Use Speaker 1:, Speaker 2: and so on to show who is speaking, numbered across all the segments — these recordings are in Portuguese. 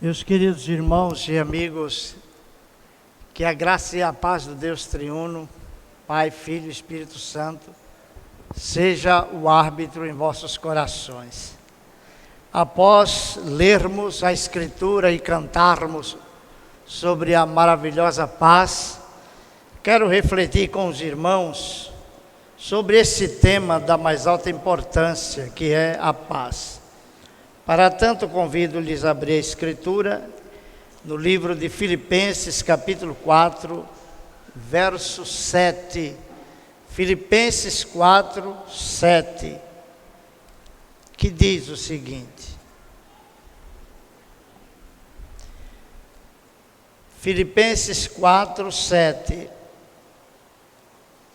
Speaker 1: Meus queridos irmãos e amigos, que a graça e a paz do Deus triuno, Pai, Filho e Espírito Santo, seja o árbitro em vossos corações. Após lermos a Escritura e cantarmos sobre a maravilhosa paz, quero refletir com os irmãos sobre esse tema da mais alta importância, que é a paz. Para tanto, convido-lhes a abrir a Escritura no livro de Filipenses, capítulo 4, verso 7. Filipenses 4, 7, que diz o seguinte: Filipenses 4, 7.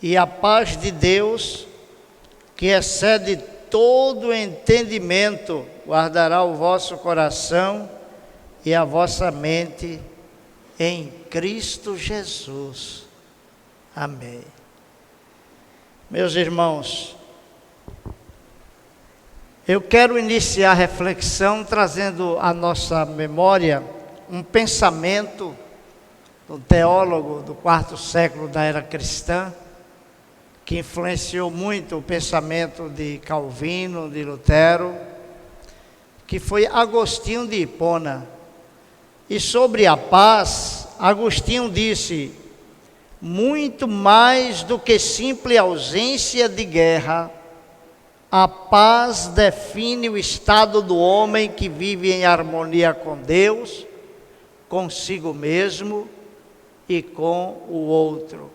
Speaker 1: E a paz de Deus, que excede todo entendimento, guardará o vosso coração e a vossa mente em Cristo Jesus. Amém. Meus irmãos, eu quero iniciar a reflexão trazendo à nossa memória um pensamento do teólogo do quarto século da era cristã, que influenciou muito o pensamento de Calvino, de Lutero, que foi Agostinho de Hipona. E sobre a paz, Agostinho disse: muito mais do que simples ausência de guerra, a paz define o estado do homem que vive em harmonia com Deus, consigo mesmo e com o outro.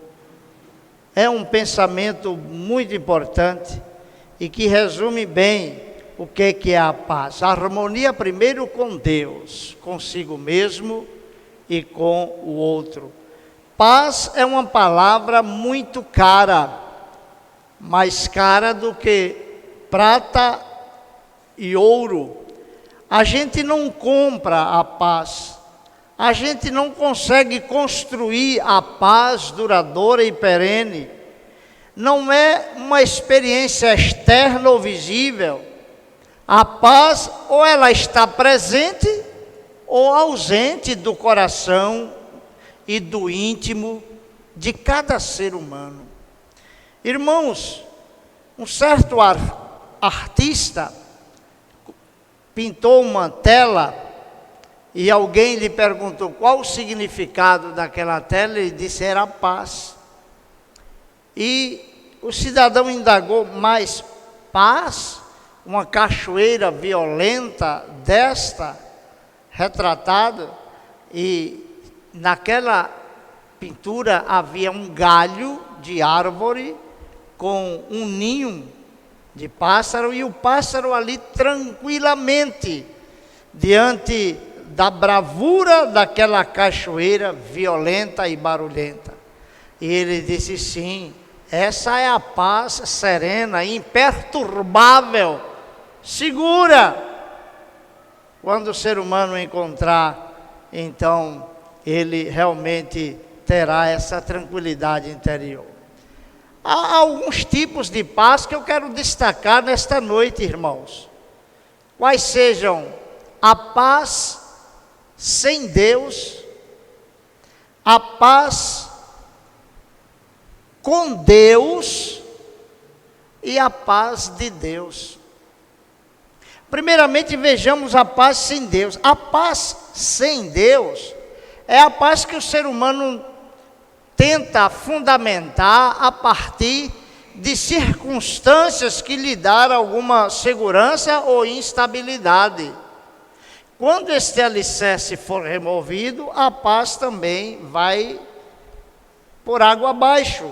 Speaker 1: É um pensamento muito importante e que resume bem o que é a paz. A harmonia primeiro com Deus, consigo mesmo e com o outro. Paz é uma palavra muito cara, mais cara do que prata e ouro. A gente não compra a paz, a gente não consegue construir a paz duradoura e perene. Não é uma experiência externa ou visível. A paz, ou ela está presente ou ausente do coração e do íntimo de cada ser humano. Irmãos, um certo artista pintou uma tela e alguém lhe perguntou qual o significado daquela tela. Ele disse: era a paz. E o cidadão indagou: mas paz? Uma cachoeira violenta desta retratada? E naquela pintura havia um galho de árvore com um ninho de pássaro, e o pássaro ali tranquilamente diante da bravura daquela cachoeira violenta e barulhenta. E ele disse: sim, essa é a paz serena, imperturbável, segura. Quando o ser humano encontrar, então ele realmente terá essa tranquilidade interior. Há alguns tipos de paz que eu quero destacar nesta noite, irmãos. Quais sejam a paz sem Deus, a paz com Deus e a paz de Deus. Primeiramente, vejamos a paz sem Deus. A paz sem Deus é a paz que o ser humano tenta fundamentar a partir de circunstâncias que lhe dão alguma segurança ou instabilidade. Quando este alicerce for removido, a paz também vai por água abaixo.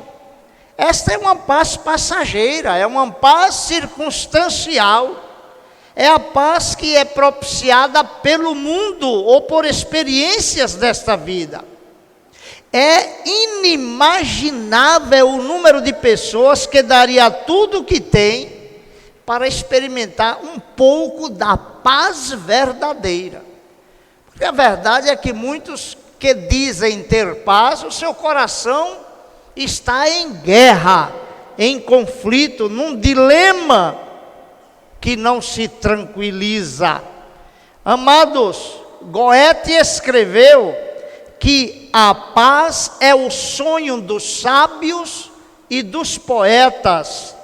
Speaker 1: Esta é uma paz passageira, é uma paz circunstancial. É a paz que é propiciada pelo mundo ou por experiências desta vida. É inimaginável o número de pessoas que daria tudo o que tem para experimentar um pouco da paz verdadeira. Porque a verdade é que muitos que dizem ter paz, o seu coração está em guerra, em conflito, num dilema que não se tranquiliza. Amados, Goethe escreveu que a paz é o sonho dos sábios e dos poetas,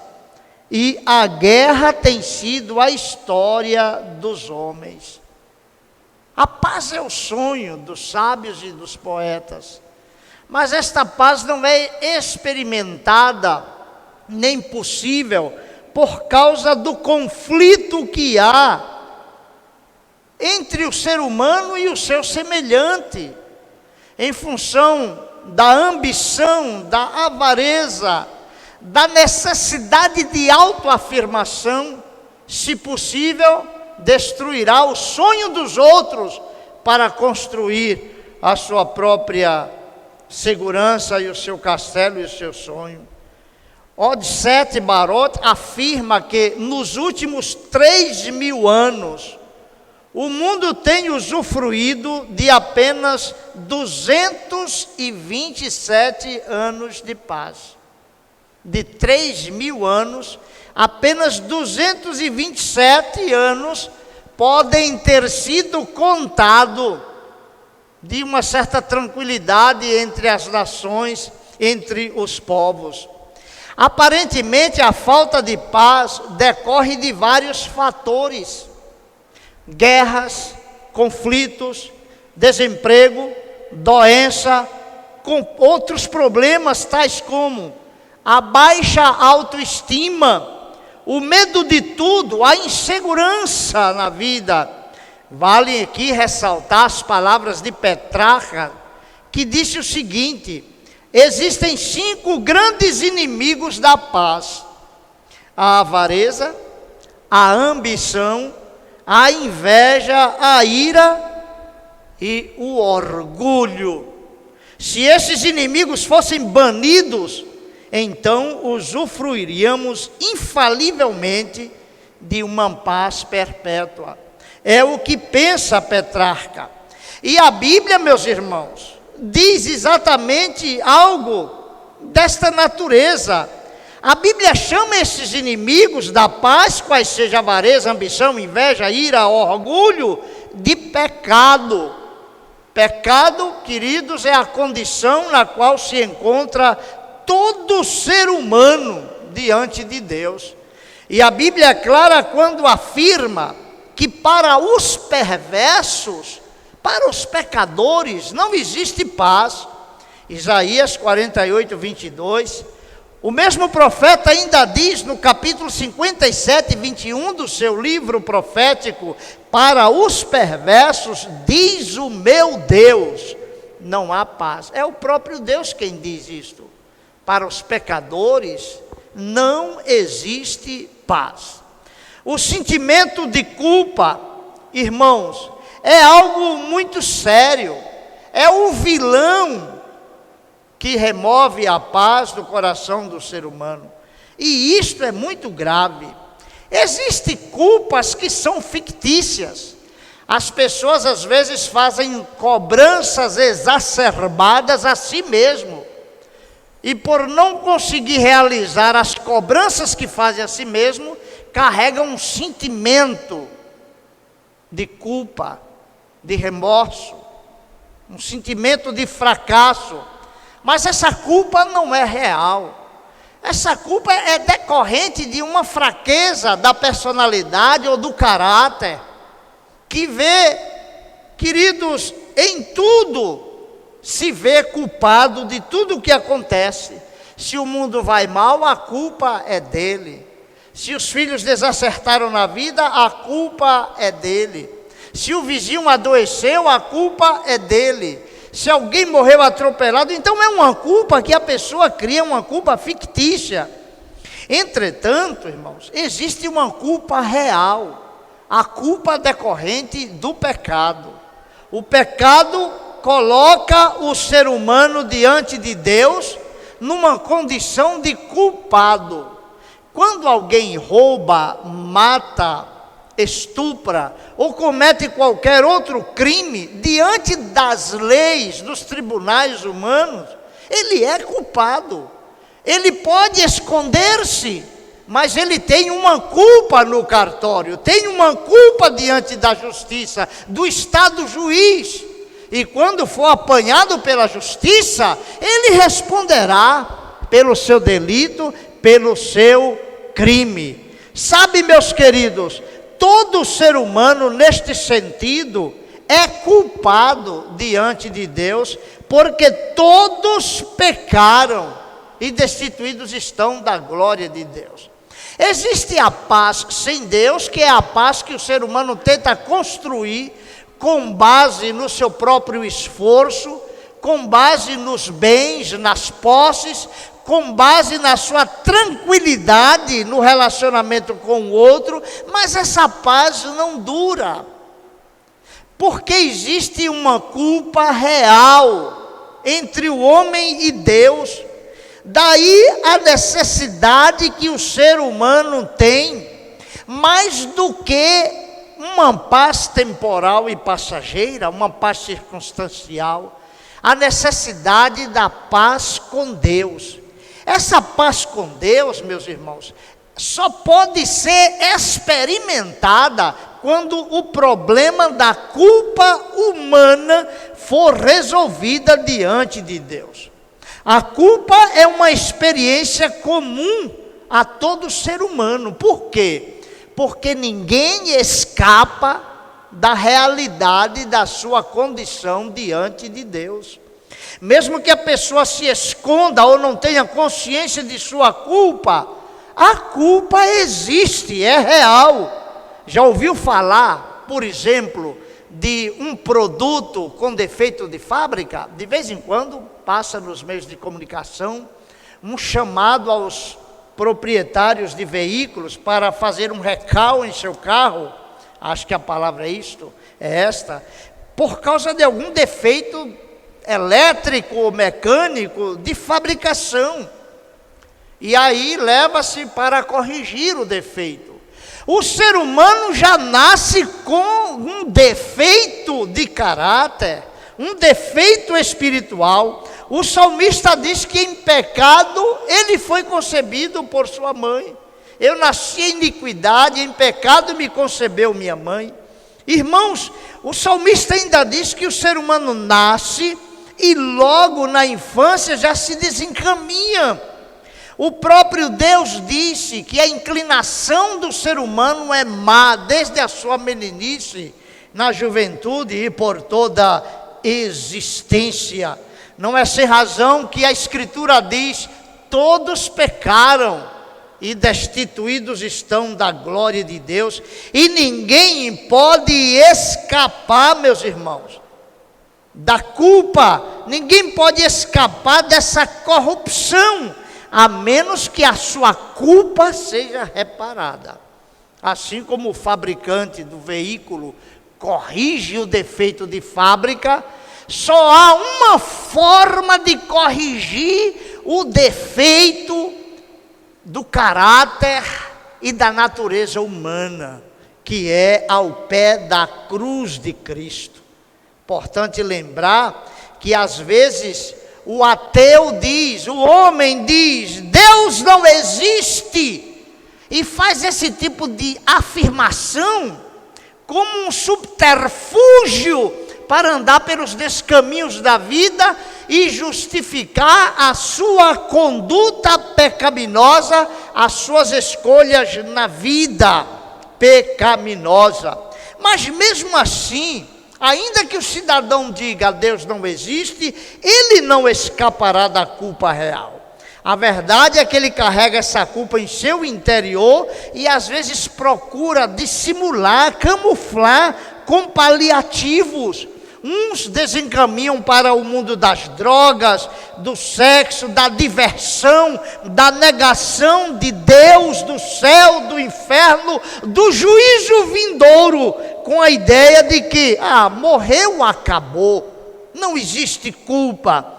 Speaker 1: e a guerra tem sido a história dos homens. A paz é o sonho dos sábios e dos poetas, mas esta paz não é experimentada nem possível por causa do conflito que há entre o ser humano e o seu semelhante, em função da ambição, da avareza, da necessidade de autoafirmação. Se possível, destruirá o sonho dos outros para construir a sua própria segurança e o seu castelo e o seu sonho. Odset Barot afirma que nos últimos 3.000 anos, o mundo tem usufruído de apenas 227 anos de paz. De 3.000 anos, apenas 227 anos podem ter sido contados de uma certa tranquilidade entre as nações, entre os povos. Aparentemente, a falta de paz decorre de vários fatores: guerras, conflitos, desemprego, doença, com outros problemas tais como a baixa autoestima, o medo de tudo, a insegurança na vida. Vale aqui ressaltar as palavras de Petrarca, que disse o seguinte: existem 5 grandes inimigos da paz: a avareza, a ambição, a inveja, a ira e o orgulho. Se esses inimigos fossem banidos, então usufruiríamos infalivelmente de uma paz perpétua. É o que pensa Petrarca. E a Bíblia, meus irmãos, diz exatamente algo desta natureza. A Bíblia chama esses inimigos da paz, quais seja avareza, ambição, inveja, ira, orgulho, de pecado. Pecado, queridos, é a condição na qual se encontra todo ser humano diante de Deus. E a Bíblia é clara quando afirma que para os perversos, para os pecadores, não existe paz. Isaías 48, 22. O mesmo profeta ainda diz no capítulo 57, 21 do seu livro profético: para os perversos, diz o meu Deus, não há paz. É o próprio Deus quem diz isto. Para os pecadores, não existe paz. O sentimento de culpa, irmãos, é algo muito sério. É o vilão que remove a paz do coração do ser humano. E isto é muito grave. Existem culpas que são fictícias. As pessoas às vezes fazem cobranças exacerbadas a si mesmo. E por não conseguir realizar as cobranças que fazem a si mesmo, carregam um sentimento de culpa, de remorso, um sentimento de fracasso. Mas essa culpa não é real. Essa culpa é decorrente de uma fraqueza da personalidade ou do caráter, que vê, queridos, em tudo se vê culpado de tudo o que acontece. Se o mundo vai mal, a culpa é dele. Se os filhos desacertaram na vida, a culpa é dele. Se o vizinho adoeceu, a culpa é dele. Se alguém morreu atropelado, então é uma culpa que a pessoa cria, uma culpa fictícia. Entretanto, irmãos, existe uma culpa real, a culpa decorrente do pecado. O pecado coloca o ser humano diante de Deus numa condição de culpado. Quando alguém rouba, mata, estupra ou comete qualquer outro crime, diante das leis, dos tribunais humanos, ele é culpado. Ele pode esconder-se, mas ele tem uma culpa no cartório, tem uma culpa diante da justiça, do Estado juiz. E quando for apanhado pela justiça, ele responderá pelo seu delito, pelo seu crime. Sabe, meus queridos, todo ser humano neste sentido é culpado diante de Deus, porque todos pecaram e destituídos estão da glória de Deus. Existe a paz sem Deus, que é a paz que o ser humano tenta construir com base no seu próprio esforço, com base nos bens, nas posses, com base na sua tranquilidade no relacionamento com o outro, mas essa paz não dura, porque existe uma culpa real entre o homem e Deus. Daí a necessidade que o ser humano tem, mais do que uma paz temporal e passageira, uma paz circunstancial, a necessidade da paz com Deus. Essa paz com Deus, meus irmãos, só pode ser experimentada quando o problema da culpa humana for resolvida diante de Deus. A culpa é uma experiência comum a todo ser humano. Por quê? Porque ninguém escapa da realidade da sua condição diante de Deus. Mesmo que a pessoa se esconda ou não tenha consciência de sua culpa, a culpa existe, é real. Já ouviu falar, por exemplo, de um produto com defeito de fábrica? De vez em quando passa nos meios de comunicação um chamado aos proprietários de veículos para fazer um recall em seu carro. Acho que a palavra é esta, por causa de algum defeito elétrico ou mecânico de fabricação. E aí leva-se para corrigir o defeito. O ser humano já nasce com um defeito de caráter, um defeito espiritual. O salmista diz que em pecado ele foi concebido por sua mãe. Eu nasci em iniquidade, em pecado me concebeu minha mãe. Irmãos, o salmista ainda diz que o ser humano nasce e logo na infância já se desencaminha. O próprio Deus disse que a inclinação do ser humano é má desde a sua meninice, na juventude e por toda a existência. Não é sem razão que a Escritura diz: todos pecaram e destituídos estão da glória de Deus, e ninguém pode escapar, meus irmãos, da culpa. Ninguém pode escapar dessa corrupção, a menos que a sua culpa seja reparada. Assim como o fabricante do veículo corrige o defeito de fábrica, só há uma forma de corrigir o defeito do caráter e da natureza humana, que é ao pé da cruz de Cristo. Importante lembrar que às vezes o ateu diz, o homem diz, Deus não existe, e faz esse tipo de afirmação como um subterfúgio para andar pelos descaminhos da vida e justificar a sua conduta pecaminosa, as suas escolhas na vida pecaminosa. Mas mesmo assim, ainda que o cidadão diga Deus não existe, ele não escapará da culpa real. A verdade é que ele carrega essa culpa em seu interior e às vezes procura dissimular, camuflar com paliativos. Uns desencaminham para o mundo das drogas, do sexo, da diversão, da negação de Deus, do céu, do inferno, do juízo vindouro, com a ideia de que, morreu, acabou, não existe culpa.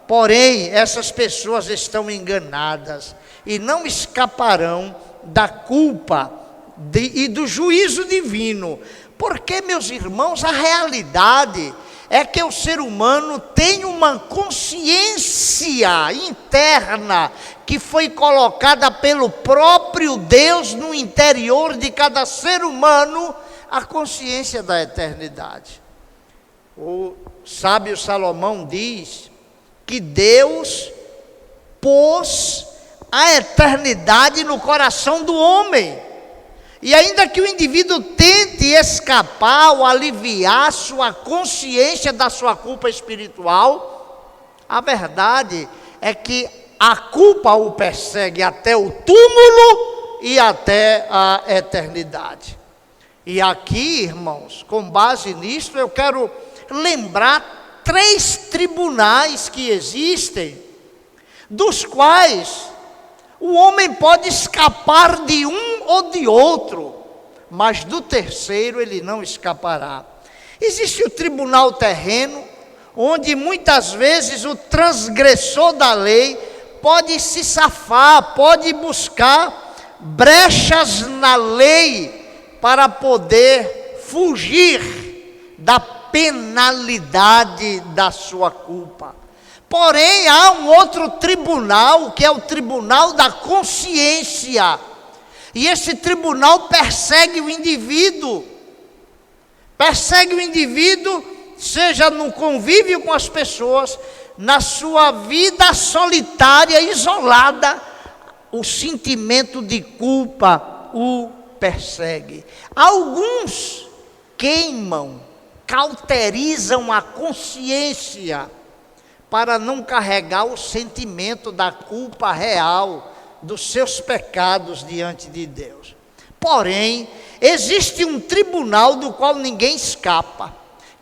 Speaker 1: Porém, essas pessoas estão enganadas e não escaparão da culpa e do juízo divino. Porque, meus irmãos, a realidade é que o ser humano tem uma consciência interna que foi colocada pelo próprio Deus no interior de cada ser humano, a consciência da eternidade. O sábio Salomão diz que Deus pôs a eternidade no coração do homem. E ainda que o indivíduo tente escapar ou aliviar sua consciência da sua culpa espiritual, a verdade é que a culpa o persegue até o túmulo e até a eternidade. E aqui, irmãos, com base nisso, eu quero lembrar 3 tribunais que existem, dos quais o homem pode escapar de um ou de outro, mas do terceiro ele não escapará. Existe o tribunal terreno, onde muitas vezes o transgressor da lei pode se safar, pode buscar brechas na lei para poder fugir da penalidade da sua culpa. Porém, há um outro tribunal, que é o tribunal da consciência. E esse tribunal persegue o indivíduo. Persegue o indivíduo, seja no convívio com as pessoas, na sua vida solitária, isolada, o sentimento de culpa o persegue. Alguns queimam, cauterizam a consciência, para não carregar o sentimento da culpa real dos seus pecados diante de Deus. Porém, existe um tribunal do qual ninguém escapa,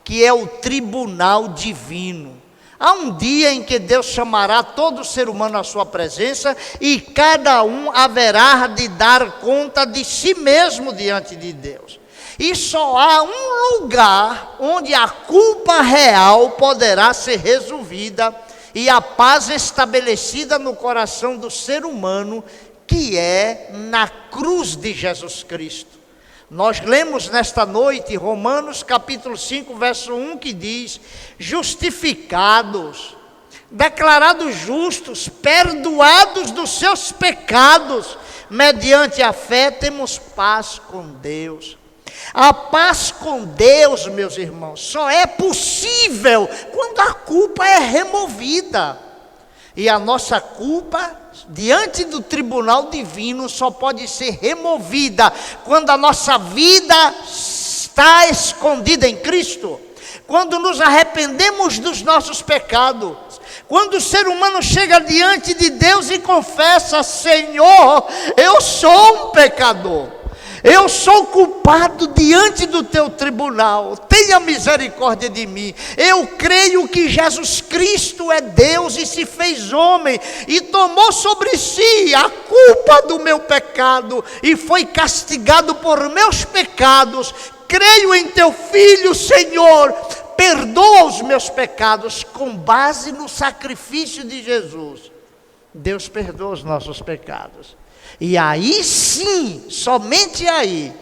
Speaker 1: que é o tribunal divino. Há um dia em que Deus chamará todo ser humano à sua presença e cada um haverá de dar conta de si mesmo diante de Deus. E só há um lugar onde a culpa real poderá ser resolvida e a paz estabelecida no coração do ser humano, que é na cruz de Jesus Cristo. Nós lemos nesta noite Romanos capítulo 5, verso 1, que diz: justificados, declarados justos, perdoados dos seus pecados, mediante a fé temos paz com Deus. A paz com Deus, meus irmãos, só é possível quando a culpa é removida. E a nossa culpa, diante do tribunal divino, só pode ser removida quando a nossa vida está escondida em Cristo. Quando nos arrependemos dos nossos pecados. Quando o ser humano chega diante de Deus e confessa: Senhor, eu sou um pecador. Eu sou culpado diante do teu tribunal, tenha misericórdia de mim. Eu creio que Jesus Cristo é Deus e se fez homem e tomou sobre si a culpa do meu pecado e foi castigado por meus pecados. Creio em teu Filho, Senhor, perdoa os meus pecados. Com base no sacrifício de Jesus, Deus perdoa os nossos pecados. E aí sim, somente aí,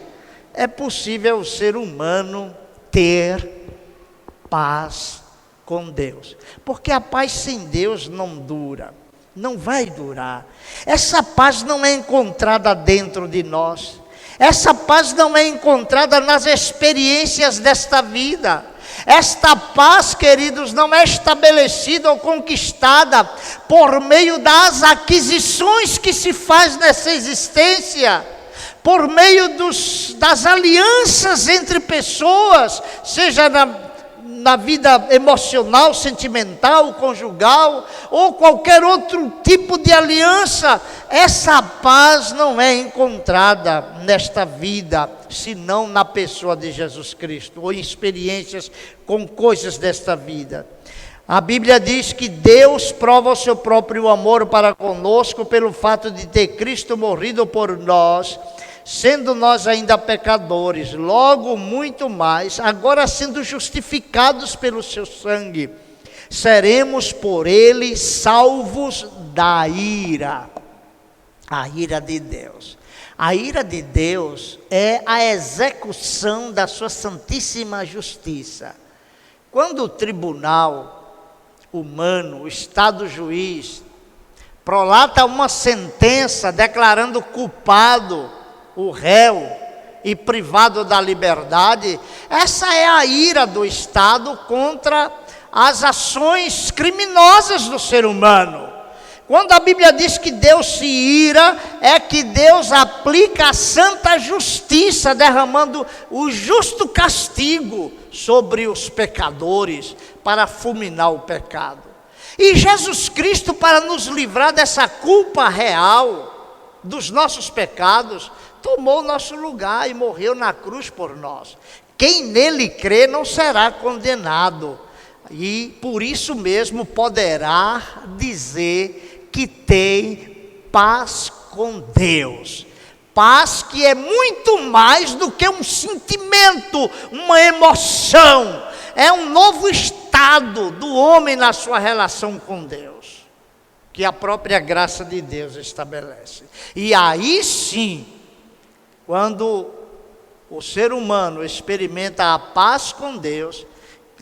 Speaker 1: é possível o ser humano ter paz com Deus. Porque a paz sem Deus não dura, não vai durar. Essa paz não é encontrada dentro de nós. Essa paz não é encontrada nas experiências desta vida. Esta paz, queridos, não é estabelecida ou conquistada por meio das aquisições que se faz nessa existência, por meio das alianças entre pessoas, seja na vida emocional, sentimental, conjugal, ou qualquer outro tipo de aliança. Essa paz não é encontrada nesta vida, senão na pessoa de Jesus Cristo, ou em experiências com coisas desta vida. A Bíblia diz que Deus prova o seu próprio amor para conosco pelo fato de ter Cristo morrido por nós, sendo nós ainda pecadores, logo muito mais, agora sendo justificados pelo seu sangue, seremos por ele salvos da ira. A ira de Deus. A ira de Deus é a execução da sua santíssima justiça. Quando o tribunal humano, o Estado juiz, prolata uma sentença declarando culpado o réu e privado da liberdade, essa é a ira do Estado contra as ações criminosas do ser humano. Quando a Bíblia diz que Deus se ira, é que Deus aplica a santa justiça, derramando o justo castigo sobre os pecadores, para fulminar o pecado. E Jesus Cristo, para nos livrar dessa culpa real dos nossos pecados, tomou o nosso lugar e morreu na cruz por nós. Quem nele crê não será condenado, e por isso mesmo poderá dizer que tem paz com Deus. Paz que é muito mais do que um sentimento, uma emoção. É um novo estado do homem na sua relação com Deus, que a própria graça de Deus estabelece. E aí sim, quando o ser humano experimenta a paz com Deus,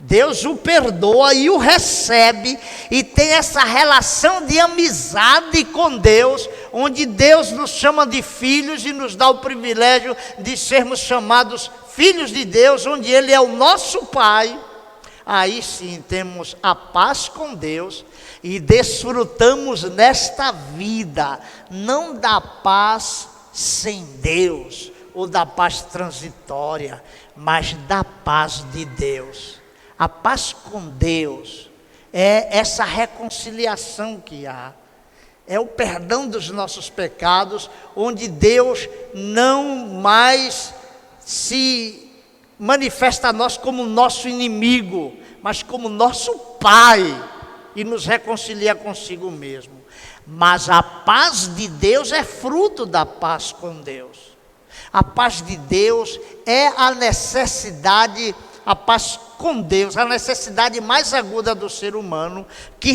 Speaker 1: Deus o perdoa e o recebe, e tem essa relação de amizade com Deus, onde Deus nos chama de filhos e nos dá o privilégio de sermos chamados filhos de Deus, onde Ele é o nosso Pai. Aí sim temos a paz com Deus e desfrutamos nesta vida, não da paz sem Deus, ou da paz transitória, mas da paz de Deus. A paz com Deus é essa reconciliação que há, é o perdão dos nossos pecados, onde Deus não mais se manifesta a nós como nosso inimigo, mas como nosso Pai, e nos reconcilia consigo mesmo. Mas a paz de Deus é fruto da paz com Deus. A paz de Deus é a necessidade, a paz com Deus, a necessidade mais aguda do ser humano, que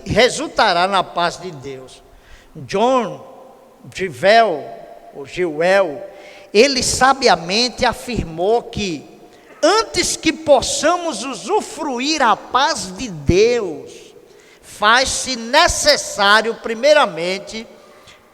Speaker 1: resultará na paz de Deus. John Gilwell, ele sabiamente afirmou que antes que possamos usufruir a paz de Deus, faz-se necessário primeiramente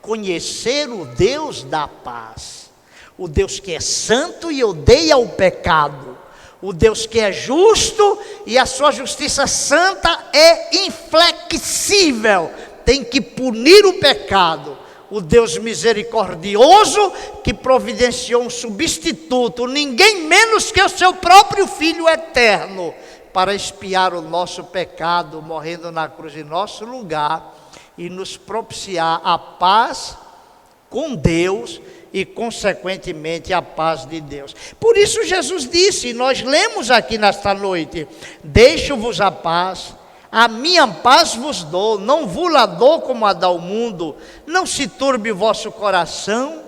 Speaker 1: conhecer o Deus da paz, o Deus que é santo e odeia o pecado, o Deus que é justo e a sua justiça santa é inflexível, tem que punir o pecado. O Deus misericordioso que providenciou um substituto, ninguém menos que o seu próprio Filho eterno, para expiar o nosso pecado, morrendo na cruz em nosso lugar e nos propiciar a paz com Deus e consequentemente a paz de Deus. Por isso Jesus disse, e nós lemos aqui nesta noite: deixo-vos a paz, a minha paz vos dou, não vos la dou como a dá o mundo. Não se turbe o vosso coração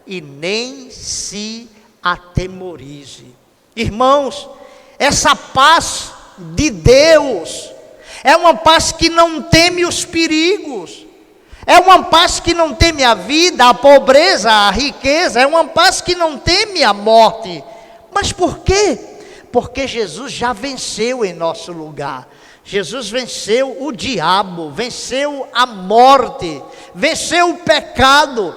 Speaker 1: e nem se atemorize. Irmãos, essa paz de Deus é uma paz que não teme os perigos, é uma paz que não teme a vida, a pobreza, a riqueza, é uma paz que não teme a morte. Mas por quê? Porque Jesus já venceu em nosso lugar. Jesus venceu o diabo, venceu a morte, venceu o pecado,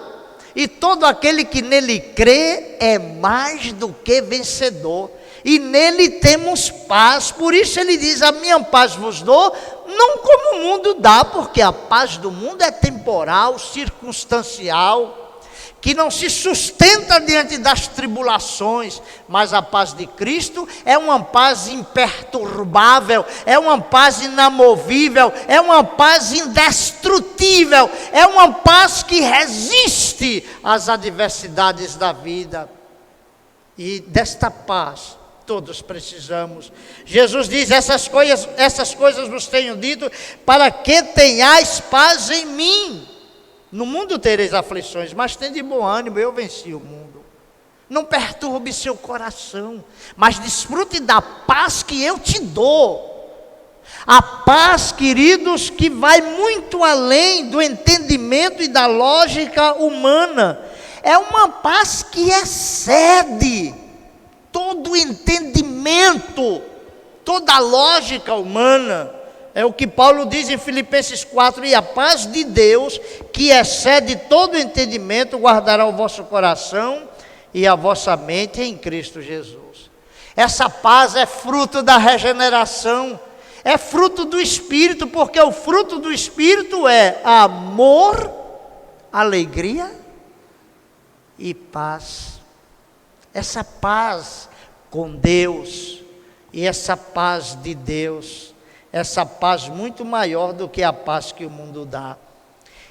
Speaker 1: e todo aquele que nele crê é mais do que vencedor, e nele temos paz. Por isso ele diz: a minha paz vos dou, não como o mundo dá, porque a paz do mundo é temporal, circunstancial, que não se sustenta diante das tribulações, mas a paz de Cristo é uma paz imperturbável, é uma paz inamovível, é uma paz indestrutível, é uma paz que resiste às adversidades da vida. E desta paz todos precisamos. Jesus diz: essas coisas vos tenho dito, para que tenhais paz em mim. No mundo tereis aflições, mas tende bom ânimo, eu venci o mundo. Não perturbe seu coração, mas desfrute da paz que eu te dou. A paz, queridos, que vai muito além do entendimento e da lógica humana. É uma paz que excede todo entendimento toda a lógica humana. É o que Paulo diz em Filipenses 4, e a paz de Deus, que excede todo entendimento, guardará o vosso coração e a vossa mente em Cristo Jesus. Essa paz é fruto da regeneração, é fruto do Espírito, porque o fruto do Espírito é amor, alegria e paz. Essa paz com Deus e essa paz de Deus, essa paz muito maior do que a paz que o mundo dá.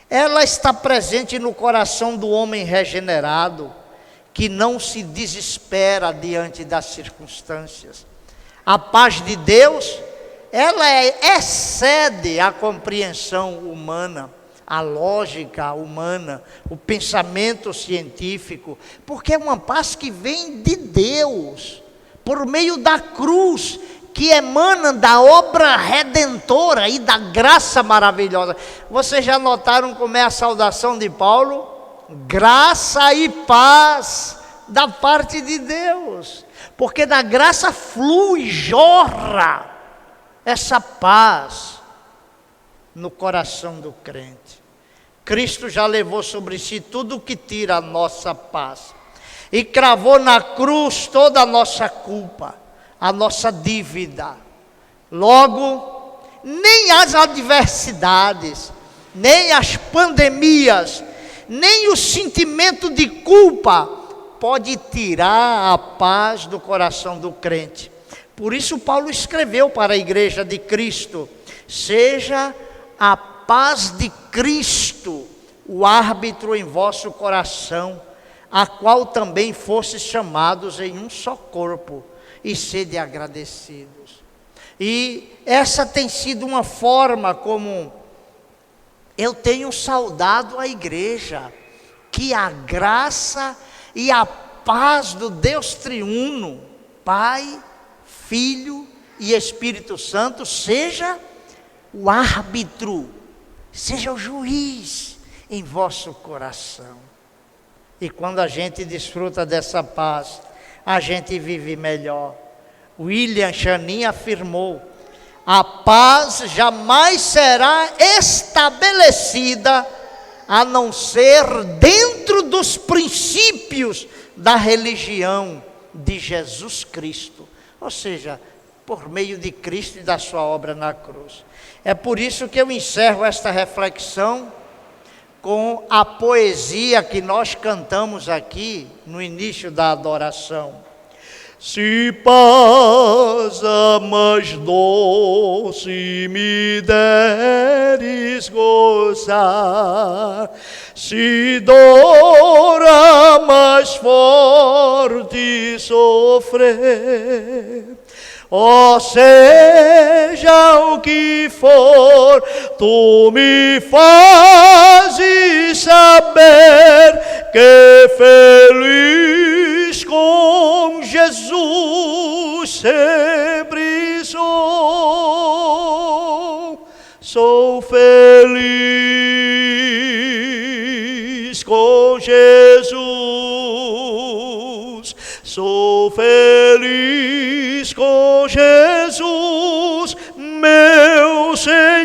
Speaker 1: Ela está presente no coração do homem regenerado, que não se desespera diante das circunstâncias. A paz de Deus, ela excede a compreensão humana, a lógica humana, o pensamento científico, porque é uma paz que vem de Deus, por meio da cruz, que emana da obra redentora e da graça maravilhosa. Vocês já notaram como é a saudação de Paulo? Graça e paz da parte de Deus, porque da graça flui, jorra essa paz no coração do crente. Cristo já levou sobre si tudo o que tira a nossa paz, e cravou na cruz toda a nossa culpa, a nossa dívida. Logo, nem as adversidades, nem as pandemias, nem o sentimento de culpa pode tirar a paz do coração do crente. Por isso Paulo escreveu para a igreja de Cristo: seja a paz de Cristo o árbitro em vosso coração, a qual também fostes chamados em um só corpo, e sede agradecidos. E essa tem sido uma forma como eu tenho saudado a igreja, que a graça e a paz do Deus triuno, Pai, Filho e Espírito Santo, seja o árbitro, seja o juiz em vosso coração. E quando a gente desfruta dessa paz, a gente vive melhor. William Chanin afirmou: a paz jamais será estabelecida a não ser dentro dos princípios da religião de Jesus Cristo, ou seja, por meio de Cristo e da sua obra na cruz. É por isso que eu encerro esta reflexão com a poesia que nós cantamos aqui no início da adoração. Se paz a mais doce me deres gozar, se dor a mais forte sofrer, ó seja o que for, tu me fazes saber que feliz com Jesus sempre sou. Sou feliz com Jesus, sou feliz com Jesus, meu Senhor.